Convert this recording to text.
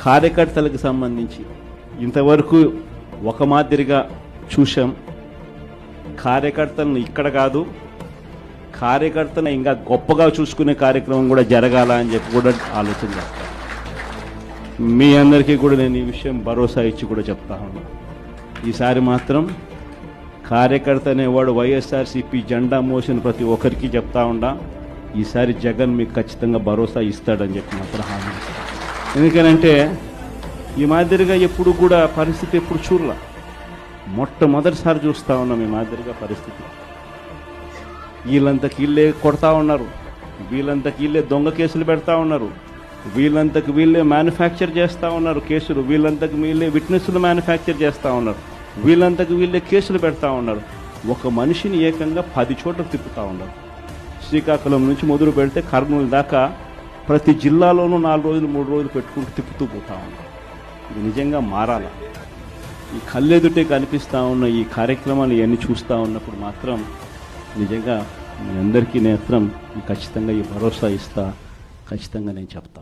కార్యకర్తలకు సంబంధించి ఇంతవరకు ఒక మాదిరిగా చూసాం. కార్యకర్తలను ఇక్కడ కాదు, కార్యకర్తను ఇంకా గొప్పగా చూసుకునే కార్యక్రమం కూడా జరగాల అని చెప్పి కూడా ఆలోచన చేస్తాను. మీ అందరికీ కూడా నేను ఈ విషయం భరోసా ఇచ్చి కూడా చెప్తా ఉన్నా. ఈసారి మాత్రం కార్యకర్త అనేవాడు వైఎస్ఆర్సీపీ జెండా మోసిన ప్రతి ఒక్కరికి చెప్తా ఉండా, ఈసారి జగన్ మీకు ఖచ్చితంగా భరోసా ఇస్తాడని చెప్పి మాత్రం హామీ ఇస్తాను. ఎందుకనంటే ఈ మాదిరిగా ఎప్పుడు కూడా పరిస్థితి ఎప్పుడు చూడలే, మొట్టమొదటిసారి చూస్తూ ఉన్నాం ఈ మాదిరిగా పరిస్థితి. వీళ్ళంతకు వీళ్ళే కొడతా ఉన్నారు, వీళ్ళంతకు వీళ్ళే దొంగ కేసులు పెడతా ఉన్నారు, వీళ్ళంతకు వీళ్ళే మ్యానుఫ్యాక్చర్ చేస్తూ ఉన్నారు కేసులు, వీళ్ళంతకు వీళ్ళే విట్నెస్లు మ్యానుఫ్యాక్చర్ చేస్తూ ఉన్నారు, వీళ్ళంతకు వీళ్ళే కేసులు పెడతా ఉన్నారు. ఒక మనిషిని ఏకంగా 10 చోట్ల తిప్పుతూ ఉన్నారు. శ్రీకాకుళం నుంచి మొదలు పెడితే కర్నూలు దాకా ప్రతి జిల్లాలోనూ 4 రోజులు 3 రోజులు పెట్టుకుంటూ తిప్పుతూ పోతా ఉన్నారు. ఇది నిజంగా మారాల. ఈ కళ్ళెదుటే కనిపిస్తూ ఉన్న ఈ కార్యక్రమాలు ఇవన్నీ చూస్తూ ఉన్నప్పుడు మాత్రం నిజంగా మీ అందరికీ నేత్రం ఖచ్చితంగా ఈ భరోసా ఇస్తా, ఖచ్చితంగా నేను చెప్తా.